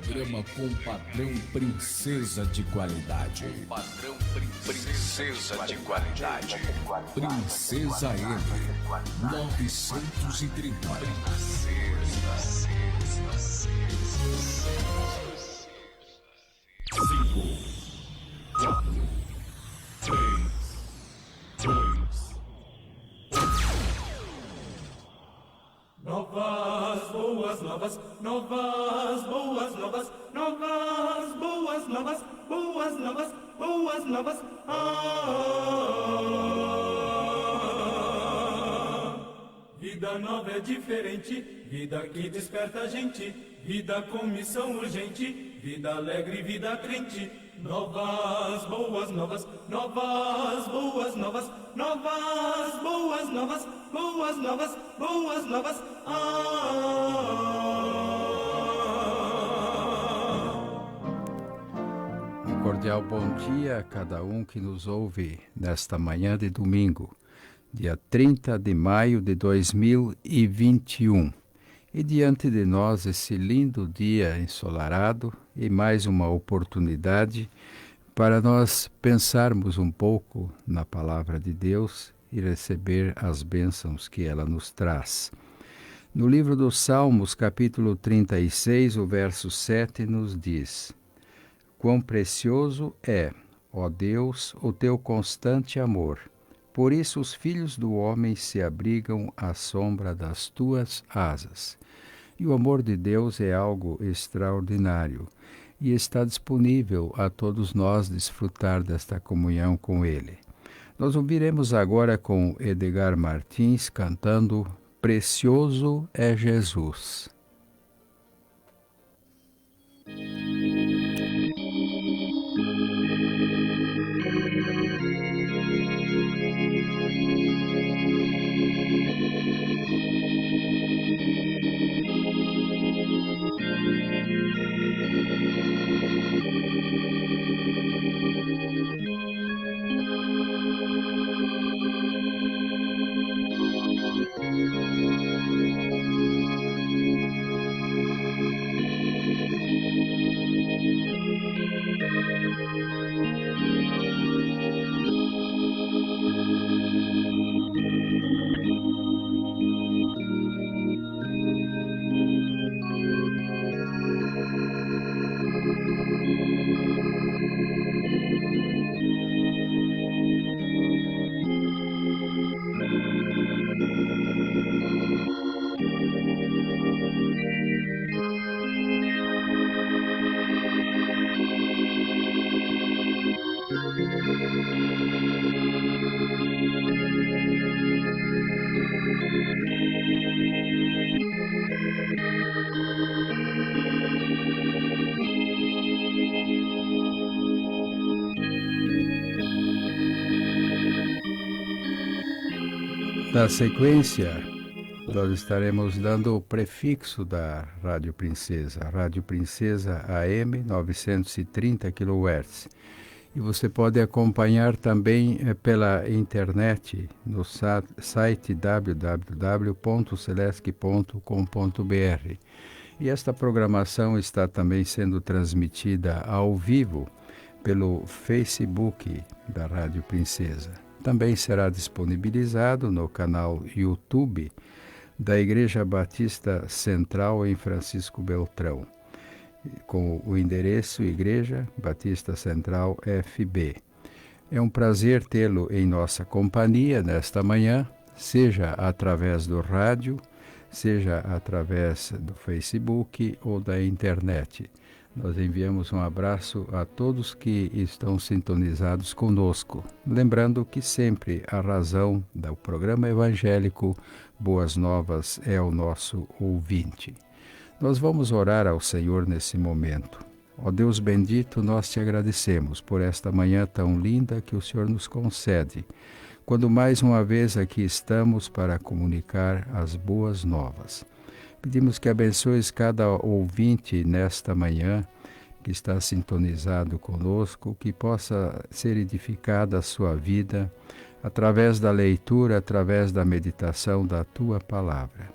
programa com padrão princesa de qualidade. Padrão princesa de qualidade. Princesa M 930. Princesa. 5, 4, 3, 2. Novas, boas novas, novas, boas novas, novas, boas novas, boas novas, boas novas. Vida nova é diferente, vida que desperta a gente, vida com missão urgente, vida alegre, vida crente. Novas, boas novas, novas, boas novas, novas, boas novas, boas novas, boas novas. Um cordial bom dia a cada um que nos ouve nesta manhã de domingo, dia 30 de maio de 2021. E diante de nós esse lindo dia ensolarado e mais uma oportunidade para nós pensarmos um pouco na palavra de Deus e receber as bênçãos que ela nos traz. No livro dos Salmos, capítulo 36, o verso 7 nos diz: Quão precioso é, ó Deus, o teu constante amor. Por isso os filhos do homem se abrigam à sombra das tuas asas. E o amor de Deus é algo extraordinário e está disponível a todos nós desfrutar desta comunhão com Ele. Nós ouviremos agora com Edgar Martins cantando Precioso é Jesus. Na sequência, nós estaremos dando o prefixo da Rádio Princesa, Rádio Princesa AM 930 kHz. E você pode acompanhar também pela internet no site www.celesc.com.br. E esta programação está também sendo transmitida ao vivo pelo Facebook da Rádio Princesa. Também será disponibilizado no canal YouTube da Igreja Batista Central em Francisco Beltrão, com o endereço Igreja Batista Central FB. É um prazer tê-lo em nossa companhia nesta manhã, seja através do rádio, seja através do Facebook ou da internet. Nós enviamos um abraço a todos que estão sintonizados conosco. Lembrando que sempre a razão do programa evangélico Boas Novas é o nosso ouvinte. Nós vamos orar ao Senhor nesse momento. Ó Deus bendito, nós te agradecemos por esta manhã tão linda que o Senhor nos concede, quando mais uma vez aqui estamos para comunicar as boas novas. Pedimos que abençoes cada ouvinte nesta manhã que está sintonizado conosco, que possa ser edificada a sua vida através da leitura, através da meditação da Tua Palavra.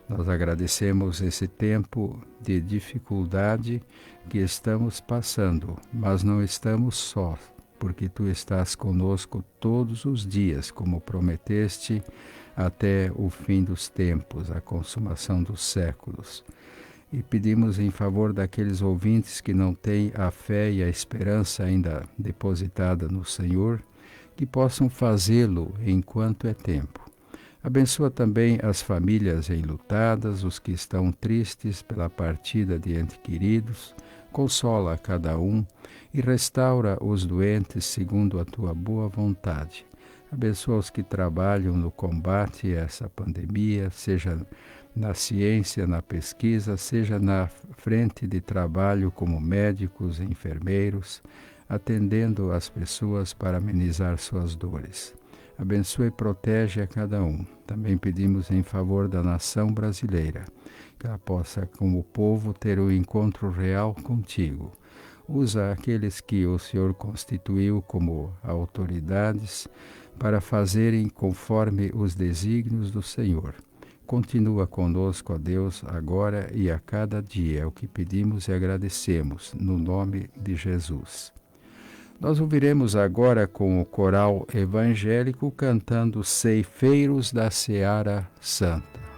Nós agradecemos esse tempo de dificuldade que estamos passando, mas não estamos só, porque Tu estás conosco todos os dias, como prometeste, até o fim dos tempos, a consumação dos séculos. E pedimos em favor daqueles ouvintes que não têm a fé e a esperança ainda depositada no Senhor, que possam fazê-lo enquanto é tempo. Abençoa também as famílias enlutadas, os que estão tristes pela partida de entes queridos, consola a cada um e restaura os doentes segundo a Tua boa vontade. Abençoa os que trabalham no combate a essa pandemia, seja na ciência, na pesquisa, seja na frente de trabalho como médicos e enfermeiros, atendendo as pessoas para amenizar suas dores. Abençoa e protege a cada um. Também pedimos em favor da nação brasileira, que ela possa, como povo, ter um encontro real contigo. Usa aqueles que o Senhor constituiu como autoridades para fazerem conforme os desígnios do Senhor. Continua conosco, ó Deus, agora e a cada dia. É o que pedimos e agradecemos, no nome de Jesus. Nós ouviremos agora com o coral evangélico cantando Ceifeiros da Seara Santa.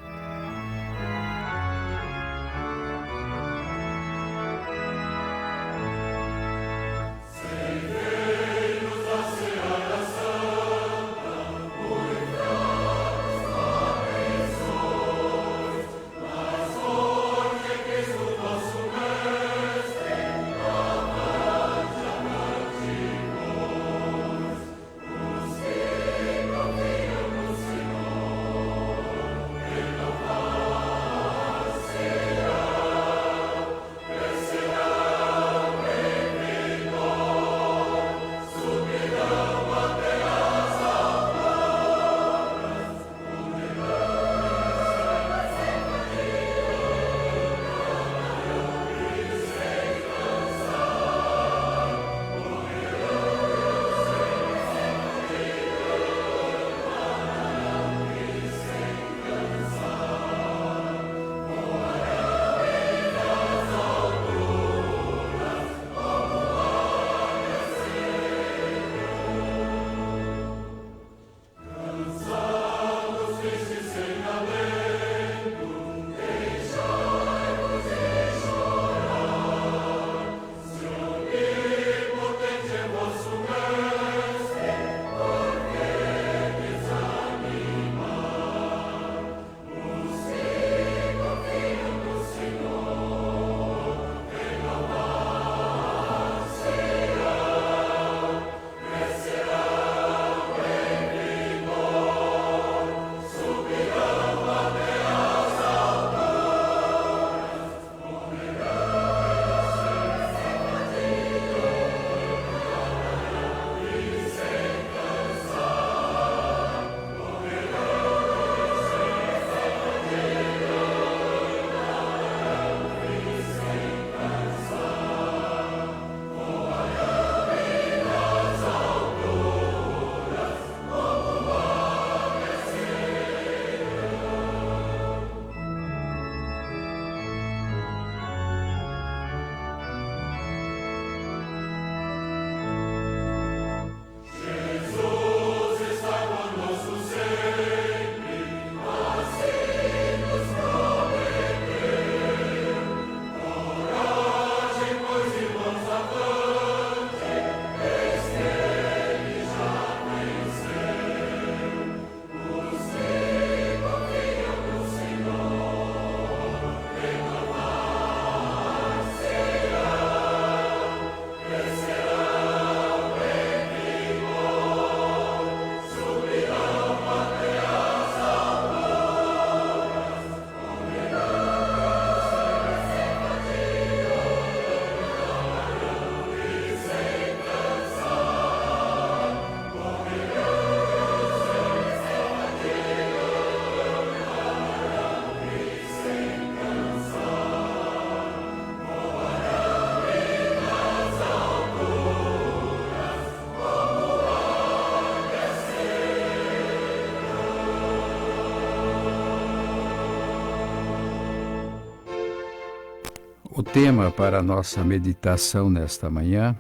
O tema para a nossa meditação nesta manhã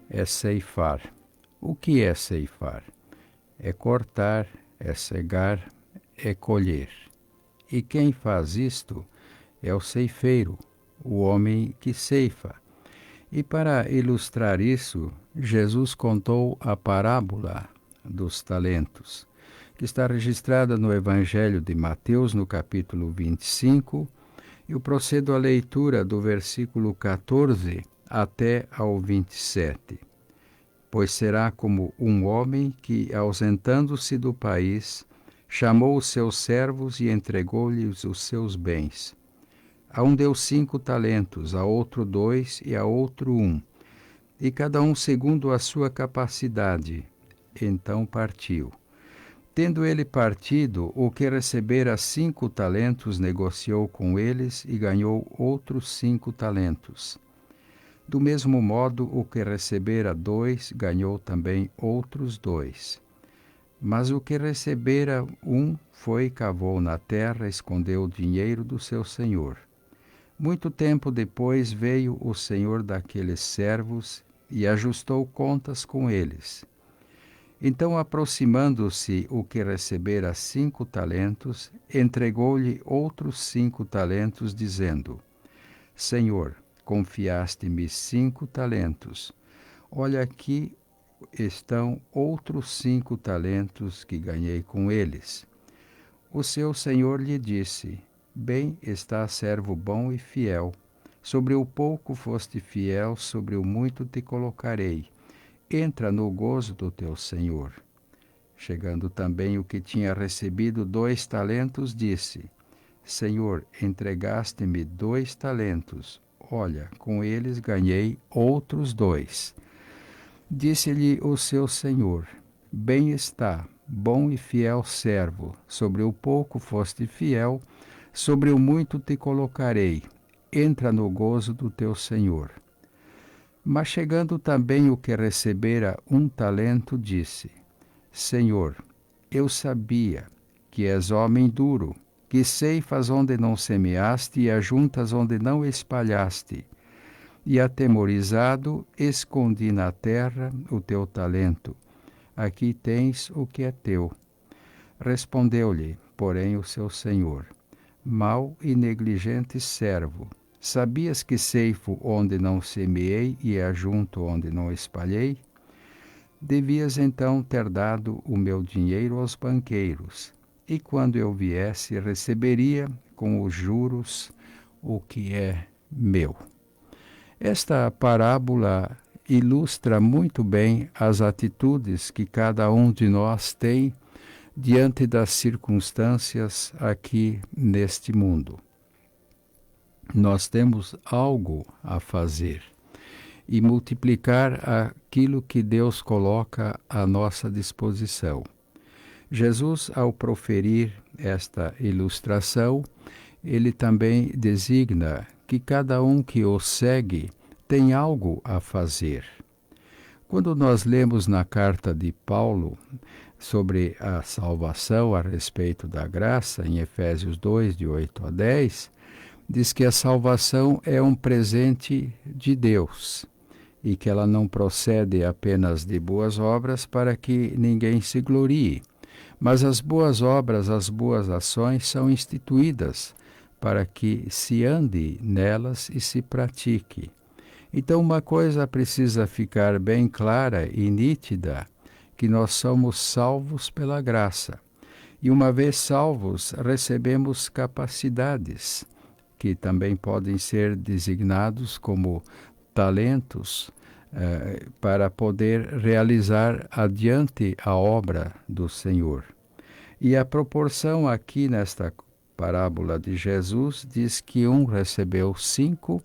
é ceifar. O que é ceifar? É cortar, é cegar, é colher. E quem faz isto é o ceifeiro, o homem que ceifa. E para ilustrar isso, Jesus contou a parábola dos talentos, que está registrada no Evangelho de Mateus, no capítulo 25, e eu procedo à leitura do versículo 14 até ao 27. Pois será como um homem que, ausentando-se do país, chamou os seus servos e entregou-lhes os seus bens. A um deu 5 talentos, a outro 2 e a outro 1, e cada um segundo a sua capacidade. Então partiu. Tendo ele partido, o que recebera 5 talentos negociou com eles e ganhou outros 5 talentos. Do mesmo modo, o que recebera 2 ganhou também outros 2. Mas o que recebera 1 foi e cavou na terra, escondeu o dinheiro do seu senhor. Muito tempo depois veio o senhor daqueles servos e ajustou contas com eles. Então, aproximando-se o que recebera 5 talentos, entregou-lhe outros 5 talentos, dizendo: Senhor, confiaste-me 5 talentos. Olha, aqui estão outros 5 talentos que ganhei com eles. O seu senhor lhe disse: Bem está, servo bom e fiel. Sobre o pouco foste fiel, sobre o muito te colocarei. Entra no gozo do teu senhor. Chegando também o que tinha recebido 2 talentos, disse: Senhor, entregaste-me 2 talentos. Olha, com eles ganhei outros 2. Disse-lhe o seu senhor: Bem está, bom e fiel servo. Sobre o pouco foste fiel, sobre o muito te colocarei. Entra no gozo do teu senhor. Mas chegando também o que recebera 1 talento, disse: Senhor, eu sabia que és homem duro, que ceifas onde não semeaste e ajuntas onde não espalhaste. E atemorizado, escondi na terra o teu talento. Aqui tens o que é teu. Respondeu-lhe, porém, o seu senhor: Mau e negligente servo, sabias que ceifo onde não semeei e ajunto onde não espalhei? Devias então ter dado o meu dinheiro aos banqueiros, e quando eu viesse, receberia com os juros o que é meu. Esta parábola ilustra muito bem as atitudes que cada um de nós tem diante das circunstâncias aqui neste mundo. Nós temos algo a fazer e multiplicar aquilo que Deus coloca à nossa disposição. Jesus, ao proferir esta ilustração, ele também designa que cada um que o segue tem algo a fazer. Quando nós lemos na carta de Paulo sobre a salvação a respeito da graça, em Efésios 2, de 8 a 10, diz que a salvação é um presente de Deus e que ela não procede apenas de boas obras para que ninguém se glorie, mas as boas obras, as boas ações são instituídas para que se ande nelas e se pratique. Então, uma coisa precisa ficar bem clara e nítida, que nós somos salvos pela graça. E uma vez salvos, recebemos capacidades, que também podem ser designados como talentos, para poder realizar adiante a obra do Senhor. E a proporção aqui nesta parábola de Jesus diz que um recebeu 5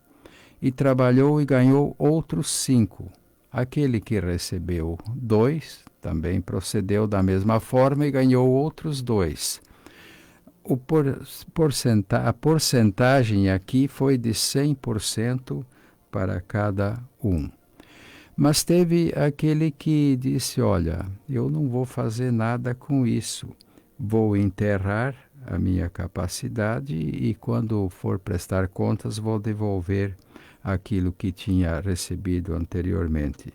e trabalhou e ganhou outros 5. Aquele que recebeu 2 também procedeu da mesma forma e ganhou outros 2. A porcentagem aqui foi de 100% para cada um. Mas teve aquele que disse: olha, eu não vou fazer nada com isso, vou enterrar a minha capacidade e quando for prestar contas vou devolver aquilo que tinha recebido anteriormente.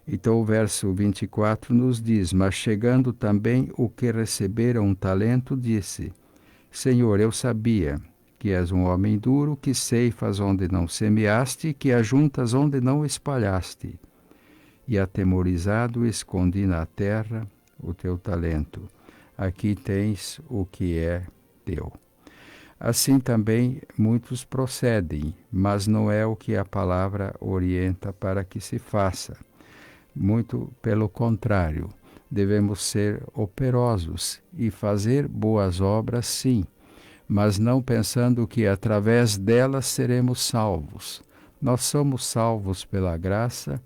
Então o verso 24 nos diz: mas chegando também o que recebera um talento, disse: Senhor, eu sabia que és um homem duro, que ceifas onde não semeaste, que ajuntas onde não espalhaste. E atemorizado escondi na terra o teu talento. Aqui tens o que é teu. Assim também muitos procedem, mas não é o que a palavra orienta para que se faça. Muito pelo contrário, devemos ser operosos e fazer boas obras, sim, mas não pensando que através delas seremos salvos. Nós somos salvos pela graça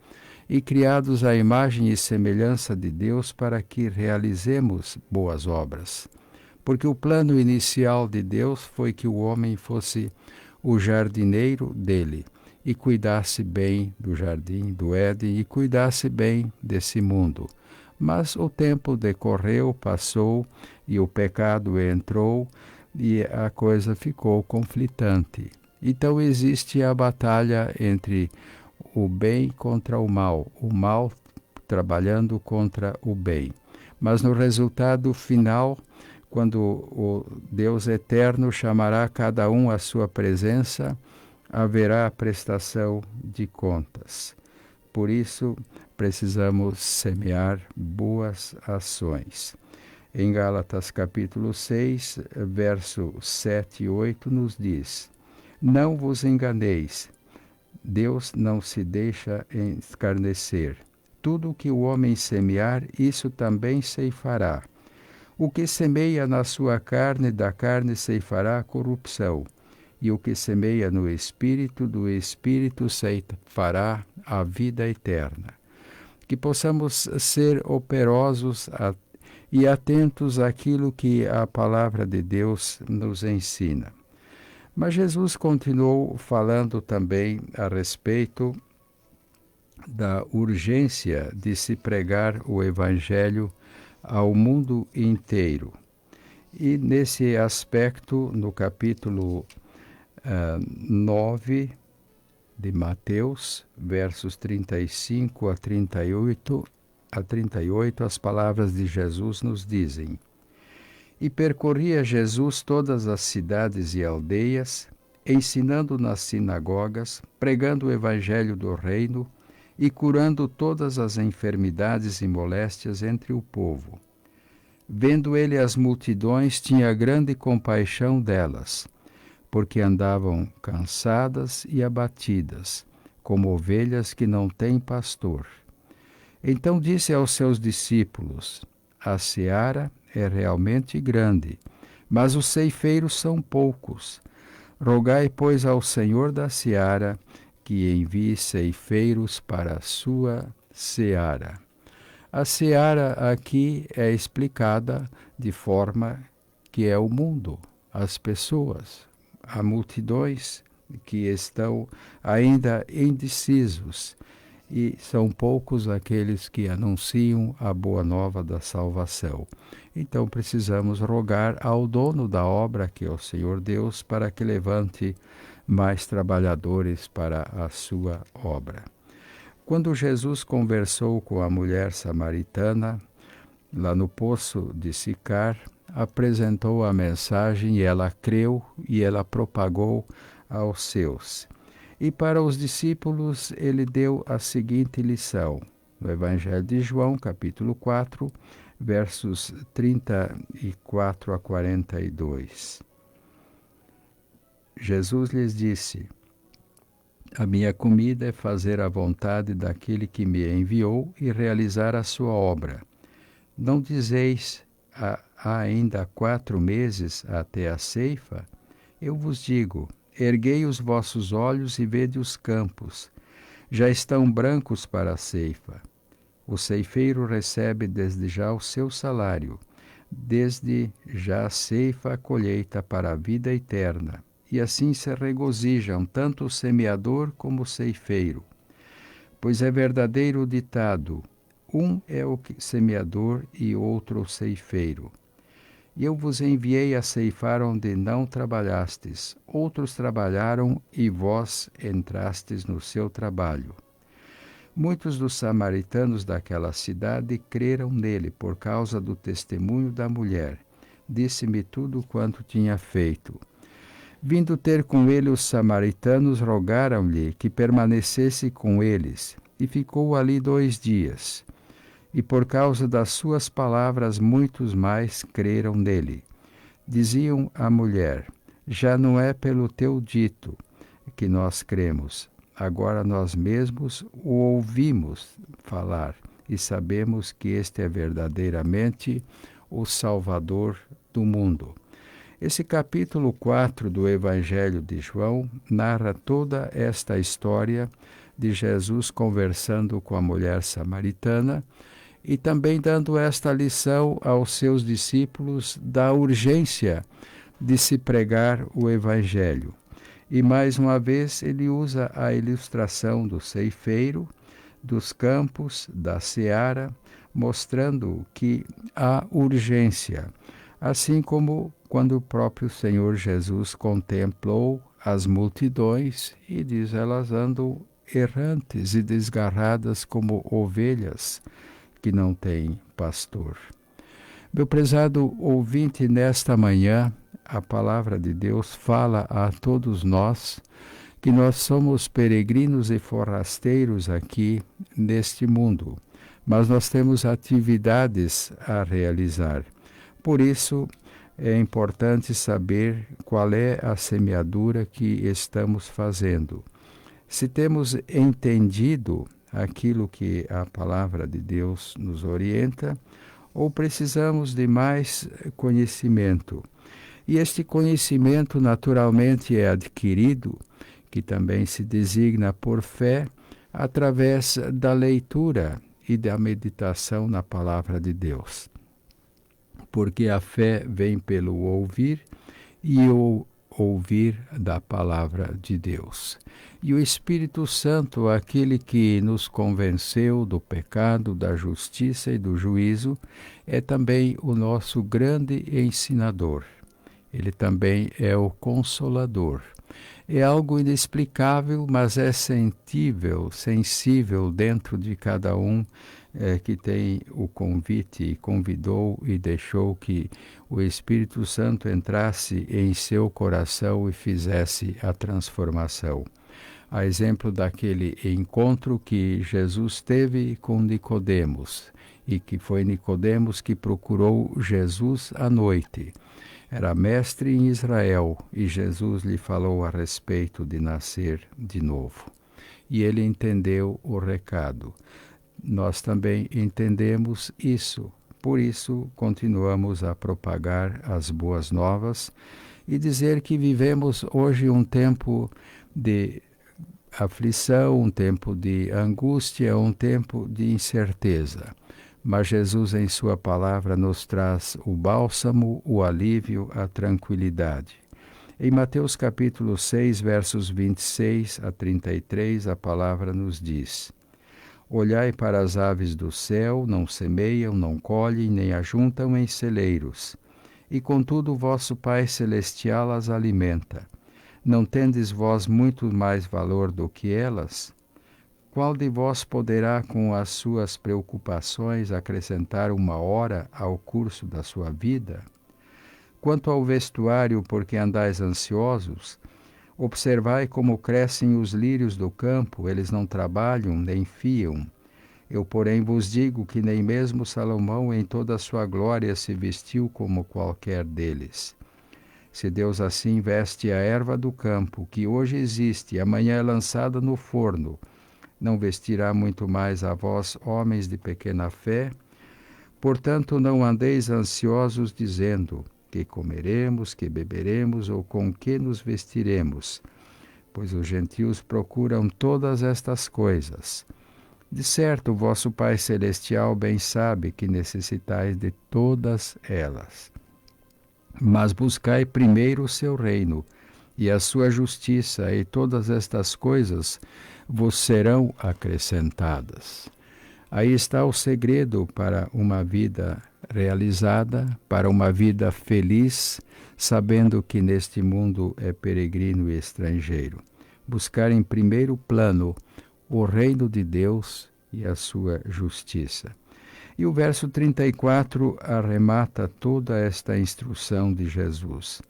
e criados à imagem e semelhança de Deus para que realizemos boas obras. Porque o plano inicial de Deus foi que o homem fosse o jardineiro dele e cuidasse bem do jardim do Éden e cuidasse bem desse mundo. Mas o tempo decorreu, passou e o pecado entrou e a coisa ficou conflitante. Então existe a batalha entre o bem contra o mal trabalhando contra o bem. Mas no resultado final, quando o Deus eterno chamará cada um à sua presença, haverá prestação de contas. Por isso, precisamos semear boas ações. Em Gálatas capítulo 6, verso 7 e 8, nos diz: não vos enganeis, Deus não se deixa escarnecer. Tudo o que o homem semear, isso também ceifará. O que semeia na sua carne, da carne ceifará corrupção. E o que semeia no Espírito, do Espírito ceifará a vida eterna. Que possamos ser operosos e atentos àquilo que a palavra de Deus nos ensina. Mas Jesus continuou falando também a respeito da urgência de se pregar o Evangelho ao mundo inteiro. E nesse aspecto, no capítulo 9 de Mateus, versos 35 a 38, as palavras de Jesus nos dizem: E percorria Jesus todas as cidades e aldeias, ensinando nas sinagogas, pregando o evangelho do reino e curando todas as enfermidades e moléstias entre o povo. Vendo ele as multidões, tinha grande compaixão delas, porque andavam cansadas e abatidas, como ovelhas que não têm pastor. Então disse aos seus discípulos: a seara é realmente grande, mas os ceifeiros são poucos. Rogai, pois, ao Senhor da seara que envie ceifeiros para a sua seara. A seara aqui é explicada de forma que é o mundo, as pessoas, há multidões que estão ainda indecisos e são poucos aqueles que anunciam a boa nova da salvação. Então precisamos rogar ao dono da obra, que é o Senhor Deus, para que levante mais trabalhadores para a sua obra. Quando Jesus conversou com a mulher samaritana, lá no poço de Sicar, apresentou a mensagem e ela creu e ela propagou aos seus. E para os discípulos ele deu a seguinte lição, no Evangelho de João, capítulo 4, versos 34 a 42. Jesus lhes disse: a minha comida é fazer a vontade daquele que me enviou e realizar a sua obra. Não dizeis, há ainda 4 meses até a ceifa? Eu vos digo, erguei os vossos olhos e vede os campos. Já estão brancos para a ceifa. O ceifeiro recebe desde já o seu salário, desde já a ceifa a colheita para a vida eterna. E assim se regozijam tanto o semeador como o ceifeiro. Pois é verdadeiro o ditado, um é o semeador e outro o ceifeiro. Eu vos enviei a ceifar onde não trabalhastes. Outros trabalharam e vós entrastes no seu trabalho. Muitos dos samaritanos daquela cidade creram nele por causa do testemunho da mulher. Disse-me tudo quanto tinha feito. Vindo ter com ele os samaritanos, rogaram-lhe que permanecesse com eles, e ficou ali 2 dias. E por causa das suas palavras, muitos mais creram nele. Diziam à mulher: já não é pelo teu dito que nós cremos. Agora nós mesmos o ouvimos falar e sabemos que este é verdadeiramente o Salvador do mundo. Esse capítulo 4 do Evangelho de João narra toda esta história de Jesus conversando com a mulher samaritana e também dando esta lição aos seus discípulos da urgência de se pregar o Evangelho. E mais uma vez ele usa a ilustração do ceifeiro, dos campos, da seara, mostrando que há urgência, assim como quando o próprio Senhor Jesus contemplou as multidões e diz: elas andam errantes e desgarradas como ovelhas que não têm pastor. Meu prezado ouvinte, nesta manhã, a palavra de Deus fala a todos nós que nós somos peregrinos e forasteiros aqui neste mundo, mas nós temos atividades a realizar. Por isso, é importante saber qual é a semeadura que estamos fazendo. Se temos entendido aquilo que a palavra de Deus nos orienta, ou precisamos de mais conhecimento. E este conhecimento naturalmente é adquirido, que também se designa por fé, através da leitura e da meditação na palavra de Deus. Porque a fé vem pelo ouvir e o ouvir da palavra de Deus. E o Espírito Santo, aquele que nos convenceu do pecado, da justiça e do juízo, é também o nosso grande ensinador. Ele também é o Consolador. É algo inexplicável, mas é sensível dentro de cada um que tem o convite, convidou e deixou que o Espírito Santo entrasse em seu coração e fizesse a transformação. A exemplo daquele encontro que Jesus teve com Nicodemos, e que foi Nicodemos que procurou Jesus à noite. Era mestre em Israel e Jesus lhe falou a respeito de nascer de novo. E ele entendeu o recado. Nós também entendemos isso, por isso continuamos a propagar as boas novas e dizer que vivemos hoje um tempo de aflição, um tempo de angústia, um tempo de incerteza. Mas Jesus, em sua palavra, nos traz o bálsamo, o alívio, a tranquilidade. Em Mateus capítulo 6, versos 26 a 33, a palavra nos diz: olhai para as aves do céu, não semeiam, não colhem, nem ajuntam em celeiros, e contudo vosso Pai Celestial as alimenta. Não tendes vós muito mais valor do que elas? Qual de vós poderá, com as suas preocupações, acrescentar 1 hora ao curso da sua vida? Quanto ao vestuário, por que andais ansiosos? Observai como crescem os lírios do campo, eles não trabalham nem fiam. Eu, porém, vos digo que nem mesmo Salomão, em toda a sua glória, se vestiu como qualquer deles. Se Deus assim veste a erva do campo, que hoje existe e amanhã é lançada no forno, não vestirá muito mais a vós, homens de pequena fé? Portanto, não andeis ansiosos, dizendo: que comeremos, que beberemos, ou com que nos vestiremos? Pois os gentios procuram todas estas coisas. De certo, vosso Pai Celestial bem sabe que necessitais de todas elas. Mas buscai primeiro o seu reino e a sua justiça, e todas estas coisas vos serão acrescentadas. Aí está o segredo para uma vida realizada, para uma vida feliz, sabendo que neste mundo é peregrino e estrangeiro. Buscar em primeiro plano o reino de Deus e a sua justiça. E o verso 34 arremata toda esta instrução de Jesus.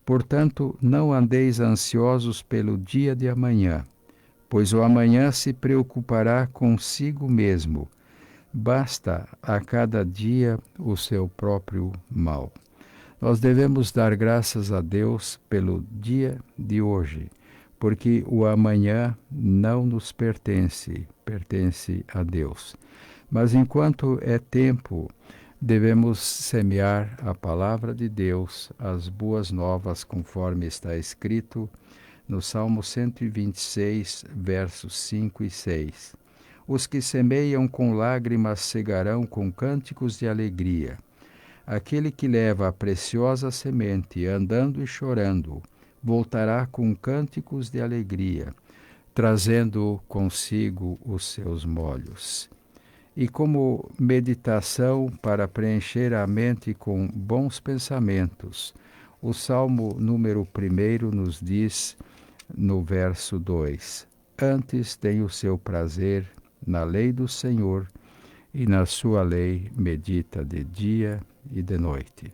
Portanto, não andeis ansiosos pelo dia de amanhã, pois o amanhã se preocupará consigo mesmo. Basta a cada dia o seu próprio mal. Nós devemos dar graças a Deus pelo dia de hoje, porque o amanhã não nos pertence, pertence a Deus. Mas enquanto é tempo, devemos semear a palavra de Deus, as boas novas, conforme está escrito no Salmo 126, versos 5 e 6. Os que semeiam com lágrimas cegarão com cânticos de alegria. Aquele que leva a preciosa semente, andando e chorando, voltará com cânticos de alegria, trazendo consigo os seus molhos. E como meditação para preencher a mente com bons pensamentos, o Salmo número 1 nos diz, no verso 2, antes tem o seu prazer na lei do Senhor, e na sua lei medita de dia e de noite.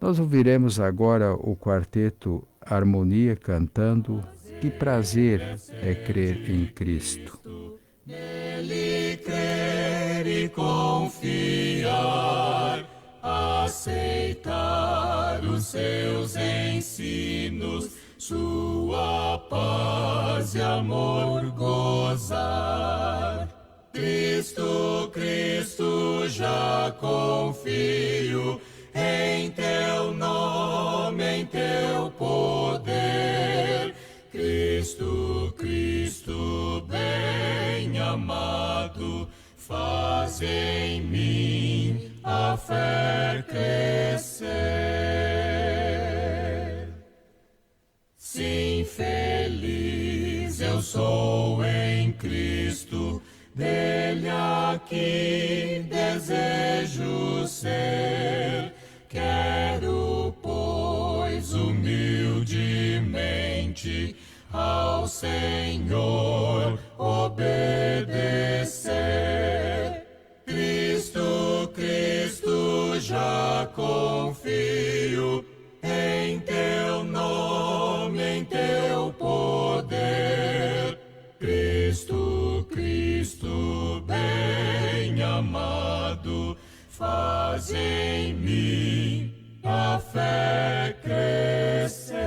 Nós ouviremos agora o quarteto Harmonia cantando Que prazer é crer em Cristo. Nele crer e confiar, aceitar os seus ensinos, sua paz e amor gozar. Cristo, Cristo, já confio em teu nome, em teu poder. Cristo, Cristo, bem amado, faz em mim a fé crescer. Sim, feliz eu sou em Cristo, dele aqui desejo ser. Quero, pois, humildemente ao Senhor obedecer. Cristo, Cristo, já confio em teu nome, em teu poder. Cristo, Cristo, bem amado, faz em mim a fé crescer.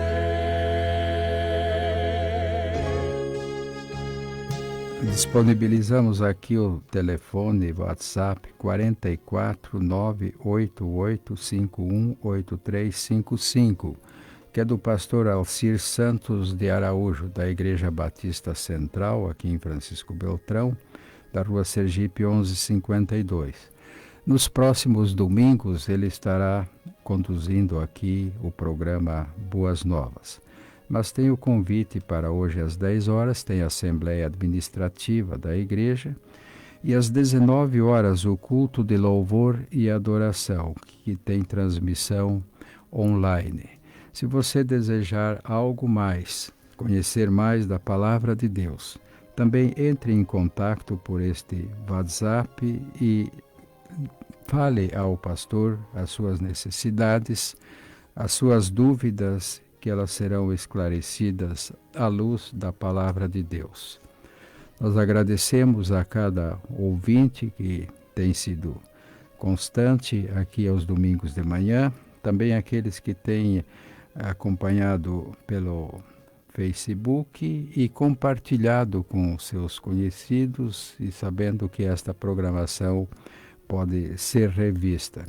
Disponibilizamos aqui o telefone WhatsApp 44 988 518355, que é do pastor Alcir Santos de Araújo, da Igreja Batista Central, aqui em Francisco Beltrão, da Rua Sergipe 1152. Nos próximos domingos ele estará conduzindo aqui o programa Boas Novas. Mas tem o convite para hoje às 10 horas, tem a Assembleia Administrativa da Igreja, e às 19 horas o culto de louvor e adoração, que tem transmissão online. Se você desejar algo mais, conhecer mais da Palavra de Deus, também entre em contato por este WhatsApp e fale ao pastor as suas necessidades, as suas dúvidas, que elas serão esclarecidas à luz da Palavra de Deus. Nós agradecemos a cada ouvinte que tem sido constante aqui aos domingos de manhã, também aqueles que têm acompanhado pelo Facebook e compartilhado com seus conhecidos e sabendo que esta programação pode ser revista.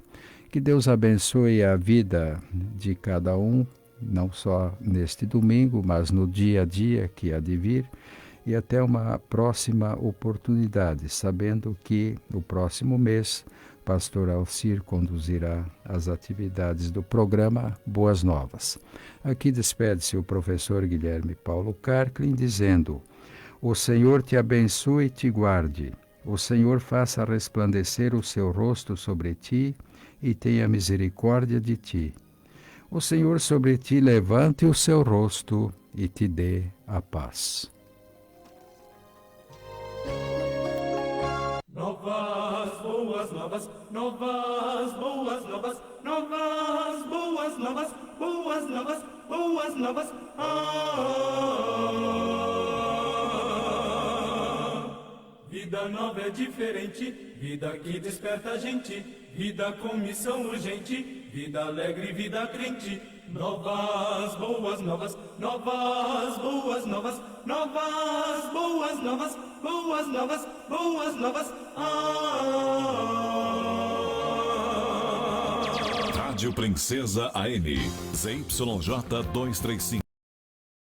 Que Deus abençoe a vida de cada um, não só neste domingo, mas no dia a dia que há de vir, e até uma próxima oportunidade, sabendo que no próximo mês, pastor Alcir conduzirá as atividades do programa Boas Novas. Aqui despede-se o professor Guilherme Paulo Karklin, dizendo: o Senhor te abençoe e te guarde, o Senhor faça resplandecer o seu rosto sobre ti e tenha misericórdia de ti. O Senhor sobre ti levante o seu rosto e te dê a paz. Novas boas novas, novas boas novas, novas boas novas, boas novas, boas novas. Vida nova é diferente, vida que desperta a gente, vida com missão urgente, vida alegre, vida crente. Novas boas novas, novas boas novas, novas boas novas, boas novas, boas novas. Rádio Princesa AM, ZYJ 235,